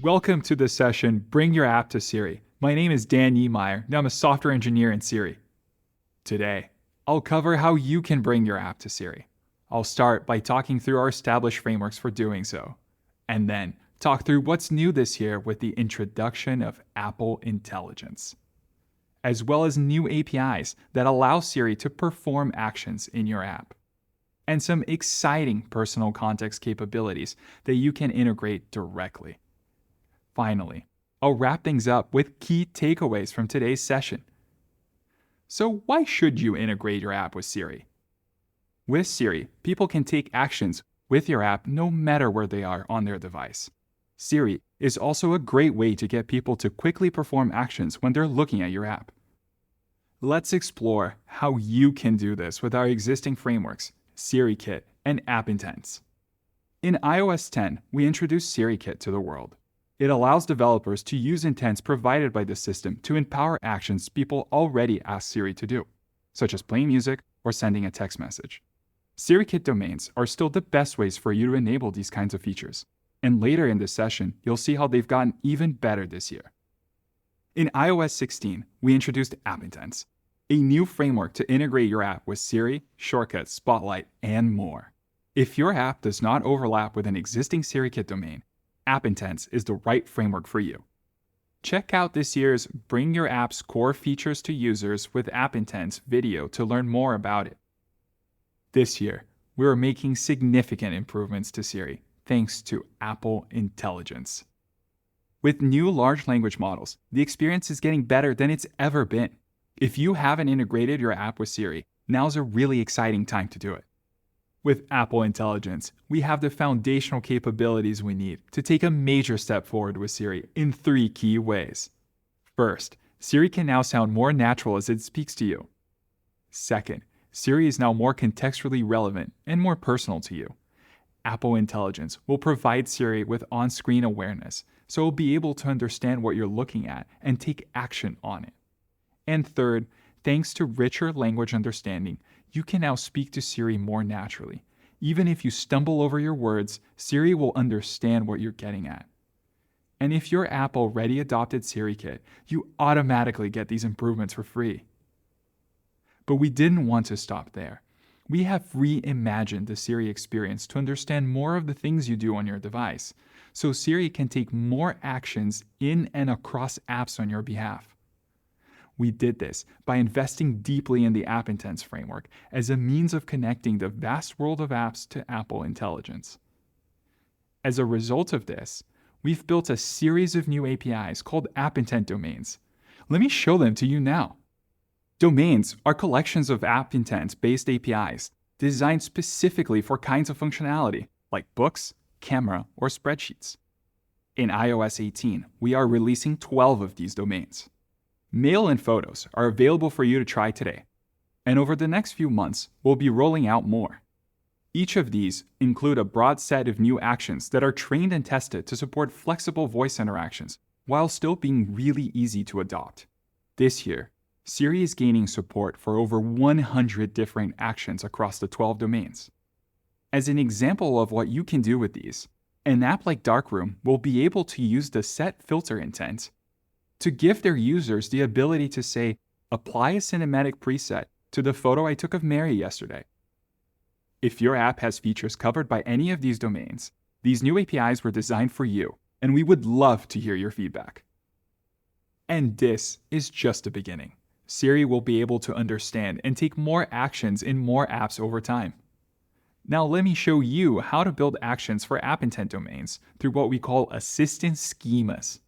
Welcome to the session, Bring Your App to Siri. My name is Dan Niemeyer, and I'm a software engineer in Siri. Today, I'll cover how you can bring your app to Siri. I'll start by talking through our established frameworks for doing so, and then talk through what's new this year with the introduction of Apple Intelligence, as well as new APIs that allow Siri to perform actions in your app, and some exciting personal context capabilities that you can integrate directly. Finally, I'll wrap things up with key takeaways from today's session. So why should you integrate your app with Siri? With Siri, people can take actions with your app no matter where they are on their device. Siri is also a great way to get people to quickly perform actions when they're looking at your app. Let's explore how you can do this with our existing frameworks, SiriKit and App Intents. In iOS 10, we introduced SiriKit to the world. It allows developers to use intents provided by the system to empower actions people already ask Siri to do, such as playing music or sending a text message. SiriKit domains are still the best ways for you to enable these kinds of features, and later in this session, you'll see how they've gotten even better this year. In iOS 16, we introduced App Intents, a new framework to integrate your app with Siri, Shortcuts, Spotlight, and more. If your app does not overlap with an existing SiriKit domain, App Intents is the right framework for you. Check out this year's Bring Your App's Core Features to Users with App Intents video to learn more about it. This year, we're making significant improvements to Siri thanks to Apple Intelligence. With new large language models, the experience is getting better than it's ever been. If you haven't integrated your app with Siri, now's a really exciting time to do it. With Apple Intelligence, we have the foundational capabilities we need to take a major step forward with Siri in 3 key ways. First, Siri can now sound more natural as it speaks to you. Second, Siri is now more contextually relevant and more personal to you. Apple Intelligence will provide Siri with on-screen awareness, so it'll be able to understand what you're looking at and take action on it. And third, thanks to richer language understanding, you can now speak to Siri more naturally. Even if you stumble over your words, Siri will understand what you're getting at. And if your app already adopted SiriKit, you automatically get these improvements for free. But we didn't want to stop there. We have reimagined the Siri experience to understand more of the things you do on your device, so Siri can take more actions in and across apps on your behalf. We did this by investing deeply in the App Intents framework as a means of connecting the vast world of apps to Apple Intelligence. As a result of this, we've built a series of new APIs called App Intent domains. Let me show them to you now. Domains are collections of App Intent-based APIs designed specifically for kinds of functionality like books, camera, or spreadsheets. In iOS 18, we are releasing 12 of these domains. Mail and photos are available for you to try today, and over the next few months, we'll be rolling out more. Each of these include a broad set of new actions that are trained and tested to support flexible voice interactions while still being really easy to adopt. This year, Siri is gaining support for over 100 different actions across the 12 domains. As an example of what you can do with these, an app like Darkroom will be able to use the set filter intent to give their users the ability to say, apply a cinematic preset to the photo I took of Mary yesterday. If your app has features covered by any of these domains, these new APIs were designed for you, and we would love to hear your feedback. And this is just the beginning. Siri will be able to understand and take more actions in more apps over time. Now let me show you how to build actions for App Intent domains through what we call assistant schemas.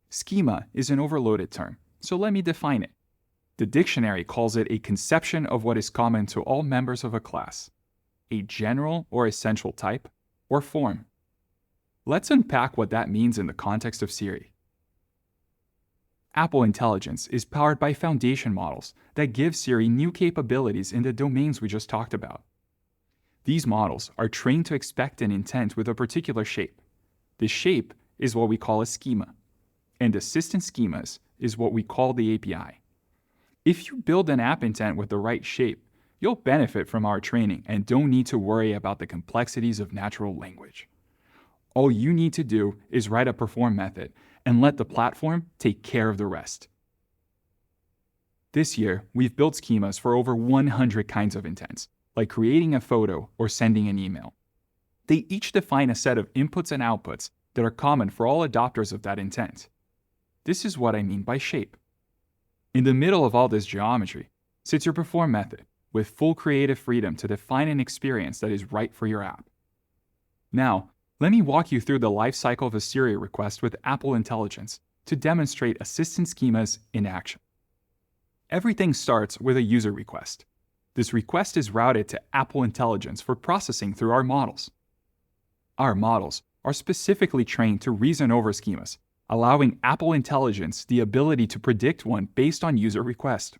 Schema is an overloaded term, so let me define it. The dictionary calls it a conception of what is common to all members of a class, a general or essential type, or form. Let's unpack what that means in the context of Siri. Apple Intelligence is powered by foundation models that give Siri new capabilities in the domains we just talked about. These models are trained to expect an intent with a particular shape. This shape is what we call a schema, and assistant schemas is what we call the API. If you build an app intent with the right shape, you'll benefit from our training and don't need to worry about the complexities of natural language. All you need to do is write a perform method and let the platform take care of the rest. This year, we've built schemas for over 100 kinds of intents, like creating a photo or sending an email. They each define a set of inputs and outputs that are common for all adopters of that intent. This is what I mean by shape. In the middle of all this geometry sits your perform method, with full creative freedom to define an experience that is right for your app. Now, let me walk you through the life cycle of a Siri request with Apple Intelligence to demonstrate assistant schemas in action. Everything starts with a user request. This request is routed to Apple Intelligence for processing through our models. Our models are specifically trained to reason over schemas, allowing Apple Intelligence the ability to predict one based on user request.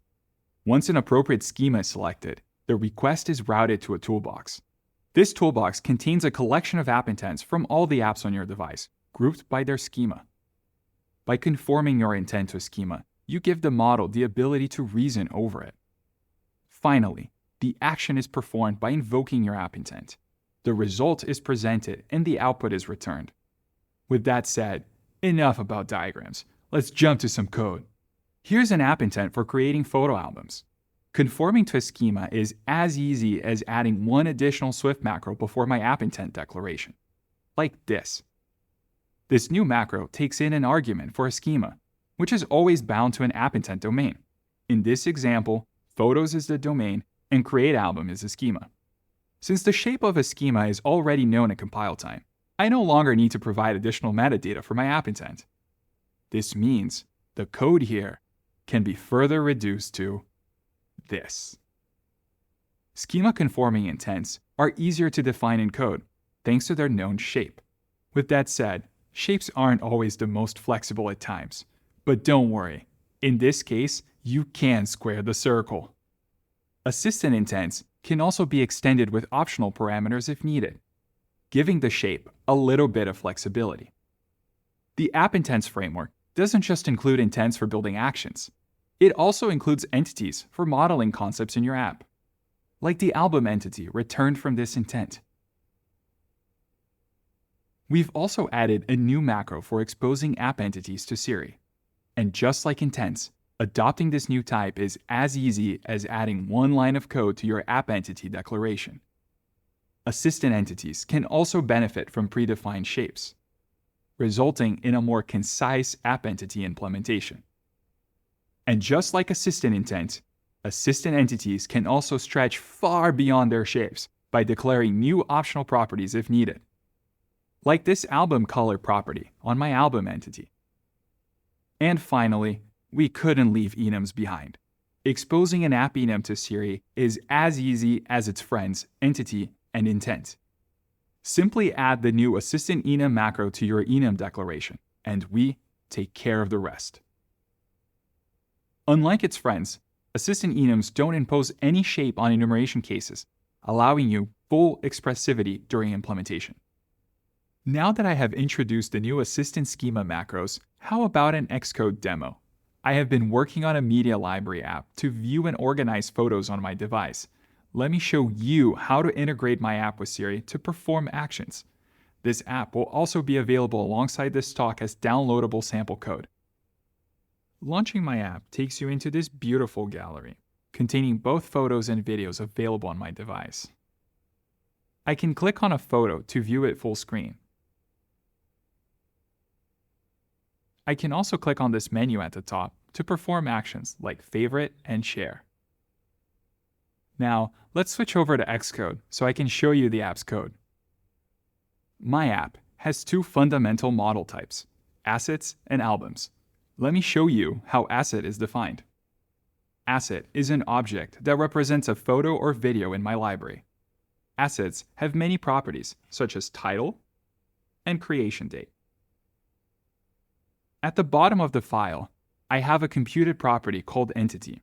Once an appropriate schema is selected, the request is routed to a toolbox. This toolbox contains a collection of app intents from all the apps on your device, grouped by their schema. By conforming your intent to a schema, you give the model the ability to reason over it. Finally, the action is performed by invoking your app intent. The result is presented and the output is returned. With that said, enough about diagrams. Let's jump to some code. Here's an app intent for creating photo albums. Conforming to a schema is as easy as adding one additional Swift macro before my app intent declaration. Like this. This new macro takes in an argument for a schema, which is always bound to an app intent domain. In this example, photos is the domain and create album is the schema. Since the shape of a schema is already known at compile time, I no longer need to provide additional metadata for my app intent. This means the code here can be further reduced to this. Schema-conforming intents are easier to define in code, thanks to their known shape. With that said, shapes aren't always the most flexible at times. But don't worry, in this case, you can square the circle. Assistant intents can also be extended with optional parameters if needed, giving the shape a little bit of flexibility. The app intents framework doesn't just include intents for building actions. It also includes entities for modeling concepts in your app, like the album entity returned from this intent. We've also added a new macro for exposing app entities to Siri. And just like intents, adopting this new type is as easy as adding one line of code to your app entity declaration. Assistant entities can also benefit from predefined shapes, resulting in a more concise app entity implementation. And just like assistant intent, assistant entities can also stretch far beyond their shapes by declaring new optional properties if needed. Like this album color property on my album entity. And finally, we couldn't leave enums behind. Exposing an app enum to Siri is as easy as its friends, entity, and intent. Simply add the new assistant enum macro to your enum declaration, and we take care of the rest. Unlike its friends, assistant enums don't impose any shape on enumeration cases, allowing you full expressivity during implementation. Now that I have introduced the new assistant schema macros, how about an Xcode demo? I have been working on a media library app to view and organize photos on my device. Let me show you how to integrate my app with Siri to perform actions. This app will also be available alongside this talk as downloadable sample code. Launching my app takes you into this beautiful gallery, containing both photos and videos available on my device. I can click on a photo to view it full screen. I can also click on this menu at the top to perform actions like favorite and share. Now, let's switch over to Xcode so I can show you the app's code. My app has two fundamental model types, assets and albums. Let me show you how asset is defined. Asset is an object that represents a photo or video in my library. Assets have many properties, such as title and creation date. At the bottom of the file, I have a computed property called entity,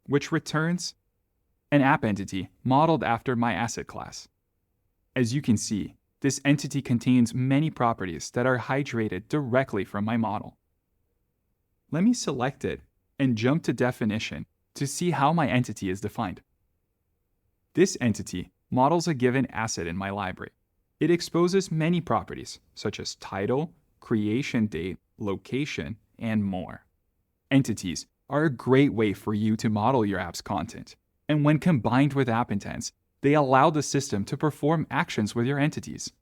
which returns an app entity modeled after my asset class. As you can see, this entity contains many properties that are hydrated directly from my model. Let me select it and jump to definition to see how my entity is defined. This entity models a given asset in my library. It exposes many properties, such as title, creation date, location, and more. Entities are a great way for you to model your app's content, and when combined with app intents, they allow the system to perform actions with your entities.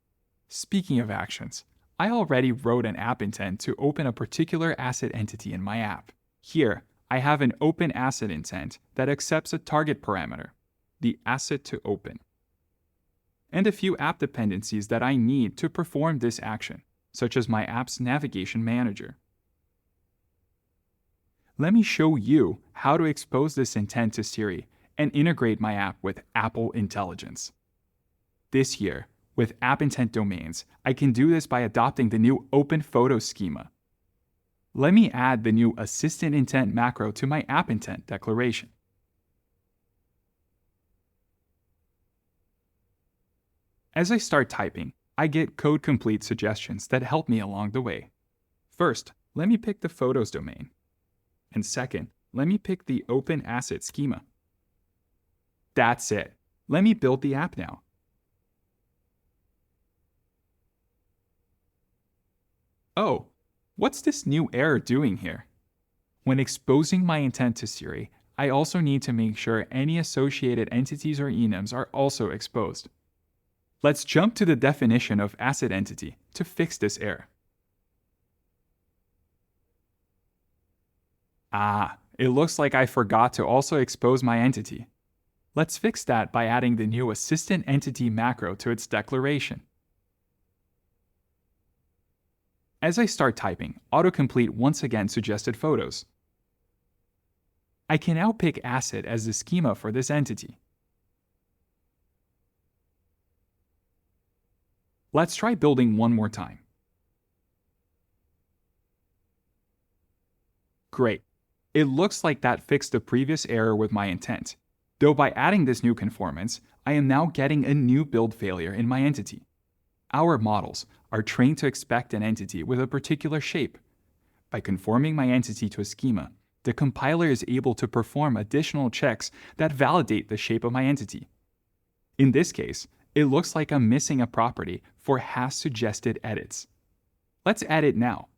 Speaking of actions, I already wrote an app intent to open a particular asset entity in my app. Here, I have an open asset intent that accepts a target parameter, the asset to open, and a few app dependencies that I need to perform this action, such as my app's navigation manager. Let me show you how to expose this intent to Siri and integrate my app with Apple Intelligence. This year, with app intent domains, I can do this by adopting the new Open Photos schema. Let me add the new Assistant Intent macro to my app intent declaration. As I start typing, I get code complete suggestions that help me along the way. First, let me pick the Photos domain. And second, let me pick the Open Asset schema. That's it. Let me build the app now. Oh, what's this new error doing here? When exposing my intent to Siri, I also need to make sure any associated entities or enums are also exposed. Let's jump to the definition of asset entity to fix this error. It looks like I forgot to also expose my entity. Let's fix that by adding the new Assistant Entity macro to its declaration. As I start typing, autocomplete once again suggested photos. I can now pick asset as the schema for this entity. Let's try building one more time. Great. It looks like that fixed the previous error with my intent, though by adding this new conformance, I am now getting a new build failure in my entity. Our models are trained to expect an entity with a particular shape. By conforming my entity to a schema, the compiler is able to perform additional checks that validate the shape of my entity. In this case, it looks like I'm missing a property for has suggested edits. Let's add it now.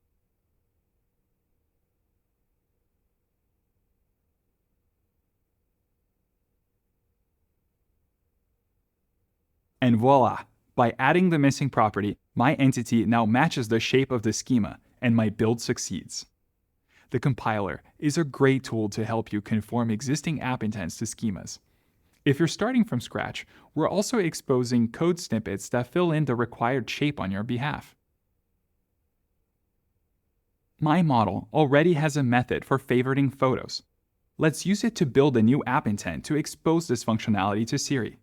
And voila! By adding the missing property, my entity now matches the shape of the schema, and my build succeeds. The compiler is a great tool to help you conform existing app intents to schemas. If you're starting from scratch, we're also exposing code snippets that fill in the required shape on your behalf. My model already has a method for favoriting photos. Let's use it to build a new app intent to expose this functionality to Siri.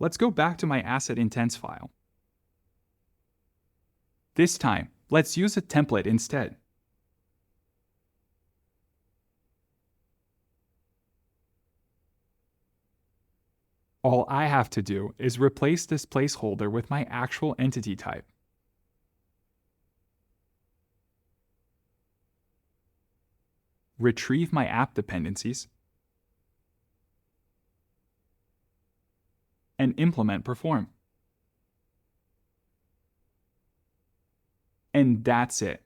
Let's go back to my asset intents file. This time, let's use a template instead. All I have to do is replace this placeholder with my actual entity type. Retrieve my app dependencies, and implement perform. And that's it.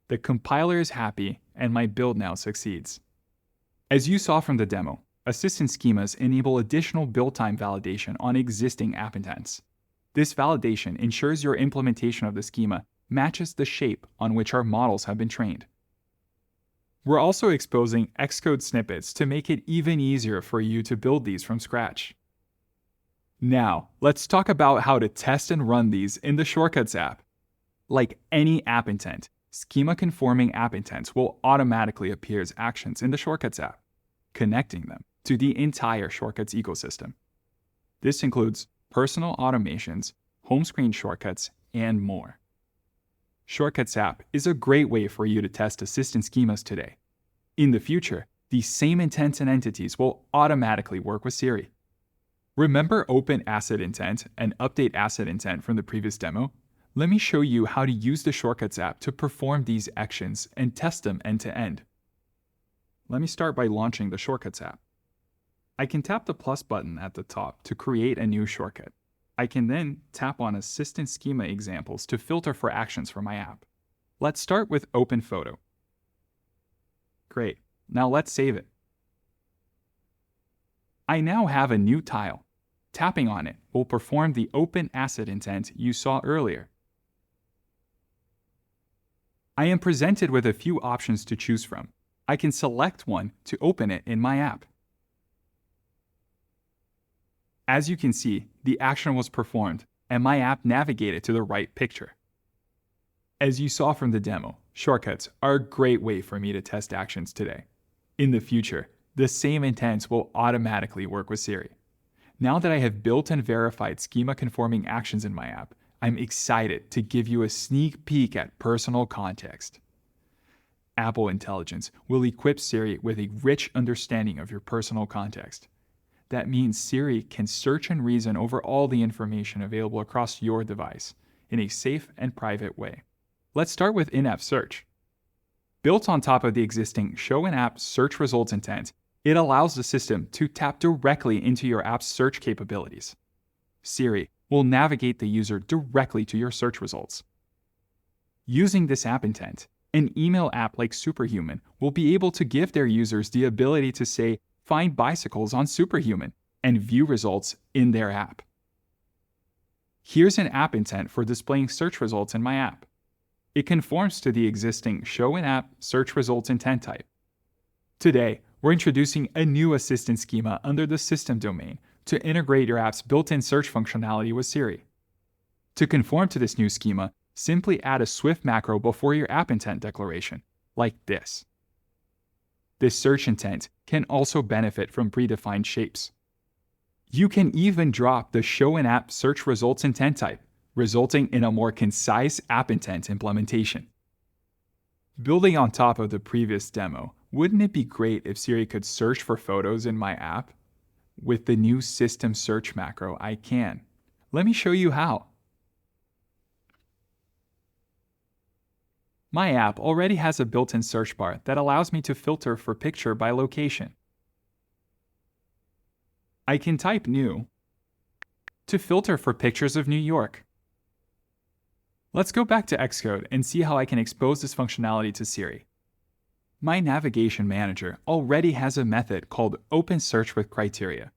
The compiler is happy, and my build now succeeds. As you saw from the demo, assistant schemas enable additional build time validation on existing app intents. This validation ensures your implementation of the schema matches the shape on which our models have been trained. We're also exposing Xcode snippets to make it even easier for you to build these from scratch. Now, let's talk about how to test and run these in the Shortcuts app. Like any app intent, schema-conforming app intents will automatically appear as actions in the Shortcuts app, connecting them to the entire Shortcuts ecosystem. This includes personal automations, home screen shortcuts, and more. Shortcuts app is a great way for you to test assistant schemas today. In the future, these same intents and entities will automatically work with Siri. Remember Open Asset Intent and Update Asset Intent from the previous demo? Let me show you how to use the Shortcuts app to perform these actions and test them end to end. Let me start by launching the Shortcuts app. I can tap the plus button at the top to create a new shortcut. I can then tap on Assistant Schema examples to filter for actions for my app. Let's start with Open Photo. Great. Now let's save it. I now have a new tile. Tapping on it will perform the Open Asset intent you saw earlier. I am presented with a few options to choose from. I can select one to open it in my app. As you can see, the action was performed and my app navigated to the right picture. As you saw from the demo, shortcuts are a great way for me to test actions today. In the future, the same intents will automatically work with Siri. Now that I have built and verified schema-conforming actions in my app, I'm excited to give you a sneak peek at personal context. Apple Intelligence will equip Siri with a rich understanding of your personal context. That means Siri can search and reason over all the information available across your device in a safe and private way. Let's start with in-app search. Built on top of the existing Show in-App Search Results intent, it allows the system to tap directly into your app's search capabilities. Siri will navigate the user directly to your search results. Using this app intent, an email app like Superhuman will be able to give their users the ability to say, "Find bicycles on Superhuman," and view results in their app. Here's an app intent for displaying search results in my app. It conforms to the existing Show in-App Search Results intent type. Today, we're introducing a new assistant schema under the System domain to integrate your app's built-in search functionality with Siri. To conform to this new schema, simply add a Swift macro before your app intent declaration, like this. This search intent can also benefit from predefined shapes. You can even drop the Show in-App Search Results intent type, resulting in a more concise app intent implementation. Building on top of the previous demo, wouldn't it be great if Siri could search for photos in my app? With the new System Search macro, I can. Let me show you how. My app already has a built-in search bar that allows me to filter for picture by location. I can type new to filter for pictures of New York. Let's go back to Xcode and see how I can expose this functionality to Siri. My navigation manager already has a method called OpenSearchWithCriteria.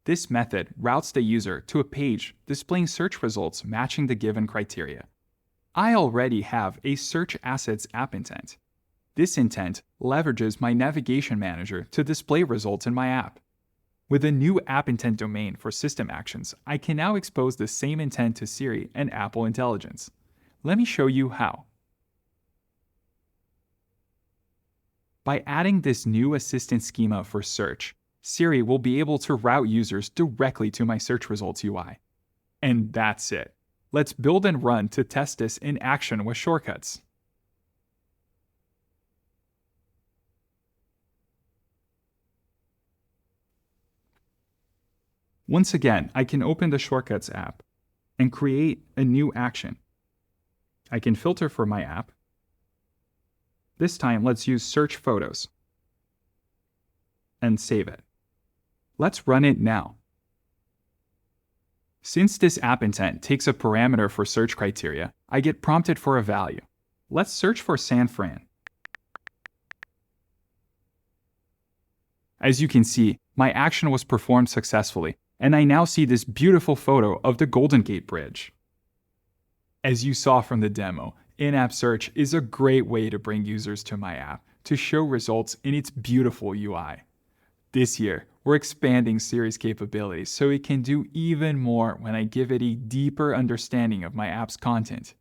This method routes the user to a page displaying search results matching the given criteria. I already have a Search Assets app intent. This intent leverages my navigation manager to display results in my app. With a new app intent domain for system actions, I can now expose the same intent to Siri and Apple Intelligence. Let me show you how. By adding this new assistant schema for search, Siri will be able to route users directly to my search results UI. And that's it. Let's build and run to test this in action with shortcuts. Once again, I can open the Shortcuts app and create a new action. I can filter for my app. This time, let's use Search Photos and save it. Let's run it now. Since this app intent takes a parameter for search criteria, I get prompted for a value. Let's search for San Fran. As you can see, my action was performed successfully, and I now see this beautiful photo of the Golden Gate Bridge. As you saw from the demo, in-app search is a great way to bring users to my app to show results in its beautiful UI. This year, we're expanding Siri's capabilities so it can do even more when I give it a deeper understanding of my app's content.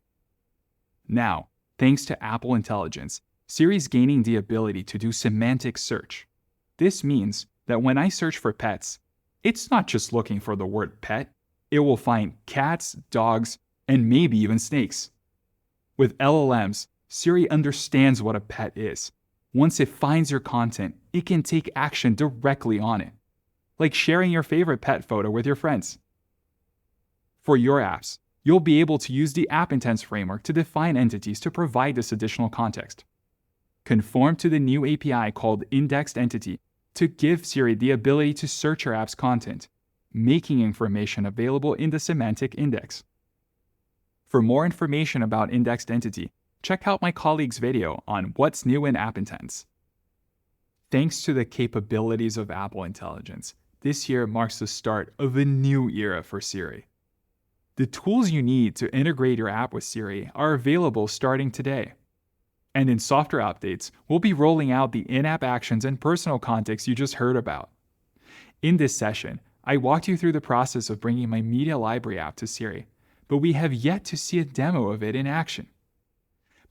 Now, thanks to Apple Intelligence, Siri's gaining the ability to do semantic search. This means that when I search for pets, it's not just looking for the word pet. It will find cats, dogs, and maybe even snakes. With LLMs, Siri understands what a pet is. Once it finds your content, it can take action directly on it, like sharing your favorite pet photo with your friends. For your apps, you'll be able to use the App Intents framework to define entities to provide this additional context. Conform to the new API called Indexed Entity to give Siri the ability to search your app's content, making information available in the semantic index. For more information about indexed entity, check out my colleague's video on what's new in App Intents. Thanks to the capabilities of Apple Intelligence, this year marks the start of a new era for Siri. The tools you need to integrate your app with Siri are available starting today. And in software updates, we'll be rolling out the in-app actions and personal context you just heard about. In this session, I walked you through the process of bringing my Media Library app to Siri, but we have yet to see a demo of it in action.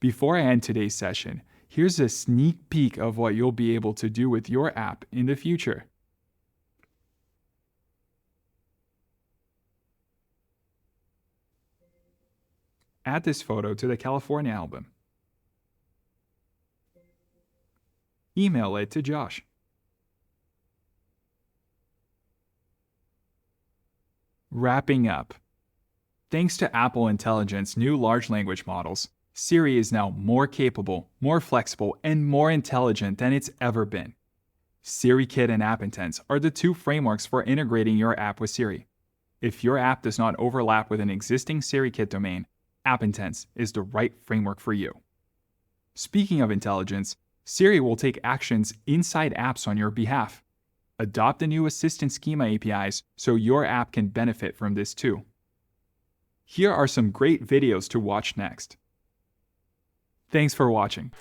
Before I end today's session, here's a sneak peek of what you'll be able to do with your app in the future. Add this photo to the California album. Email it to Josh. Wrapping up. Thanks to Apple Intelligence's new large language models, Siri is now more capable, more flexible, and more intelligent than it's ever been. SiriKit and App Intents are the two frameworks for integrating your app with Siri. If your app does not overlap with an existing SiriKit domain, App Intents is the right framework for you. Speaking of intelligence, Siri will take actions inside apps on your behalf. Adopt the new Assistant Schema APIs so your app can benefit from this too. Here are some great videos to watch next. Thanks for watching.